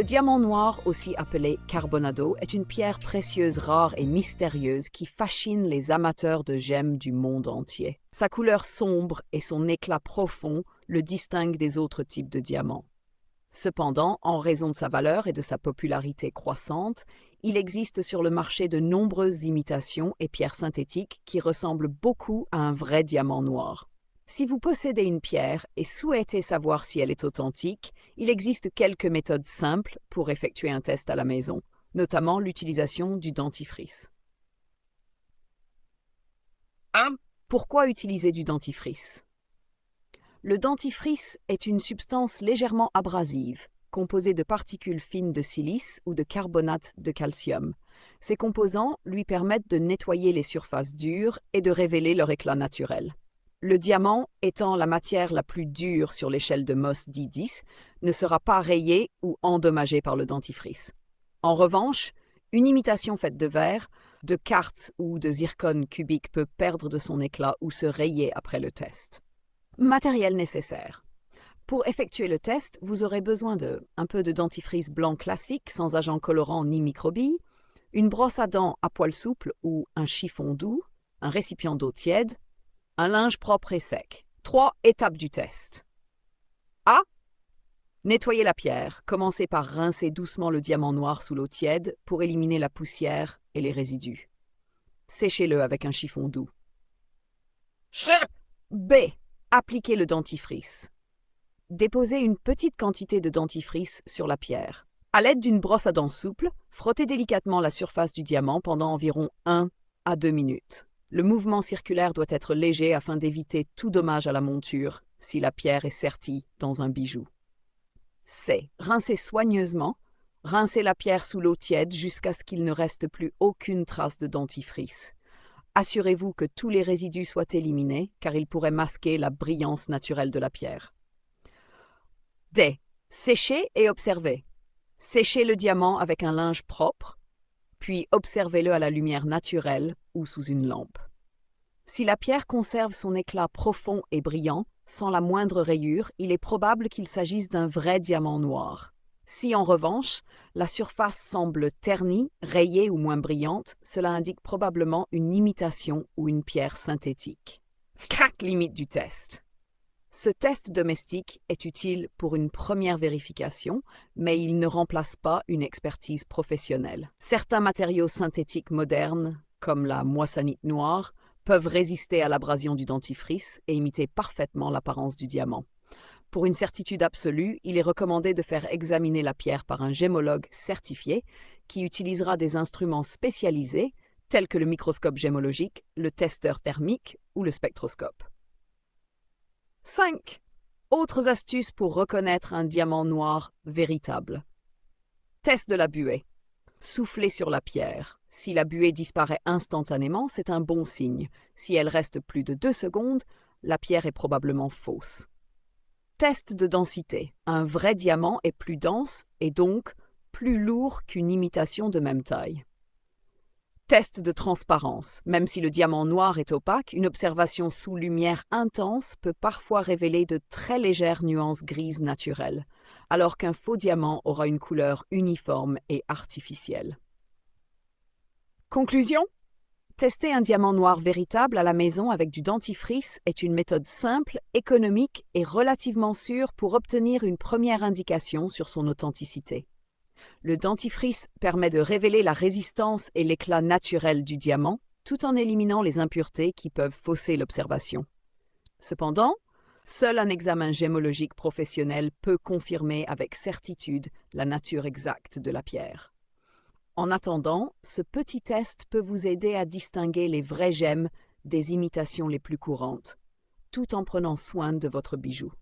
Le diamant noir, aussi appelé carbonado, est une pierre précieuse rare et mystérieuse qui fascine les amateurs de gemmes du monde entier. Sa couleur sombre et son éclat profond le distinguent des autres types de diamants. Cependant, en raison de sa valeur et de sa popularité croissante, il existe sur le marché de nombreuses imitations et pierres synthétiques qui ressemblent beaucoup à un vrai diamant noir. Si vous possédez une pierre et souhaitez savoir si elle est authentique, il existe quelques méthodes simples pour effectuer un test à la maison, notamment l'utilisation du dentifrice. 1. Pourquoi utiliser du dentifrice? Le dentifrice est une substance légèrement abrasive, composée de particules fines de silice ou de carbonate de calcium. Ces composants lui permettent de nettoyer les surfaces dures et de révéler leur éclat naturel. Le diamant, étant la matière la plus dure sur l'échelle de Mohs d10, ne sera pas rayé ou endommagé par le dentifrice. En revanche, une imitation faite de verre, de quartz ou de zircone cubique peut perdre de son éclat ou se rayer après le test. Matériel nécessaire. Pour effectuer le test, vous aurez besoin de un peu de dentifrice blanc classique sans agent colorant ni microbilles, une brosse à dents à poil souple ou un chiffon doux, un récipient d'eau tiède, un linge propre et sec. 3 étapes du test. A. Nettoyer la pierre. Commencez par rincer doucement le diamant noir sous l'eau tiède pour éliminer la poussière et les résidus. Séchez-le avec un chiffon doux. B. Appliquez le dentifrice. Déposez une petite quantité de dentifrice sur la pierre. À l'aide d'une brosse à dents souple, frottez délicatement la surface du diamant pendant environ 1 à 2 minutes. Le mouvement circulaire doit être léger afin d'éviter tout dommage à la monture si la pierre est sertie dans un bijou. C. Rincez soigneusement. Rincez la pierre sous l'eau tiède jusqu'à ce qu'il ne reste plus aucune trace de dentifrice. Assurez-vous que tous les résidus soient éliminés car ils pourraient masquer la brillance naturelle de la pierre. D. Séchez et observez. Séchez le diamant avec un linge propre, puis observez-le à la lumière naturelle ou sous une lampe. Si la pierre conserve son éclat profond et brillant, sans la moindre rayure, il est probable qu'il s'agisse d'un vrai diamant noir. Si en revanche, la surface semble ternie, rayée ou moins brillante, cela indique probablement une imitation ou une pierre synthétique. 4 limites du test. Ce test domestique est utile pour une première vérification, mais il ne remplace pas une expertise professionnelle. Certains matériaux synthétiques modernes, comme la moissanite noire, peuvent résister à l'abrasion du dentifrice et imiter parfaitement l'apparence du diamant. Pour une certitude absolue, il est recommandé de faire examiner la pierre par un gémologue certifié qui utilisera des instruments spécialisés tels que le microscope gémologique, le testeur thermique ou le spectroscope. 5. Autres astuces pour reconnaître un diamant noir véritable. Test de la buée. Soufflez sur la pierre. Si la buée disparaît instantanément, c'est un bon signe. Si elle reste plus de 2 secondes, la pierre est probablement fausse. Test de densité. Un vrai diamant est plus dense et donc plus lourd qu'une imitation de même taille. Test de transparence. Même si le diamant noir est opaque, une observation sous lumière intense peut parfois révéler de très légères nuances grises naturelles, alors qu'un faux diamant aura une couleur uniforme et artificielle. Conclusion? Tester un diamant noir véritable à la maison avec du dentifrice est une méthode simple, économique et relativement sûre pour obtenir une première indication sur son authenticité. Le dentifrice permet de révéler la résistance et l'éclat naturel du diamant, tout en éliminant les impuretés qui peuvent fausser l'observation. Cependant, seul un examen gémologique professionnel peut confirmer avec certitude la nature exacte de la pierre. En attendant, ce petit test peut vous aider à distinguer les vraies gemmes des imitations les plus courantes, tout en prenant soin de votre bijou.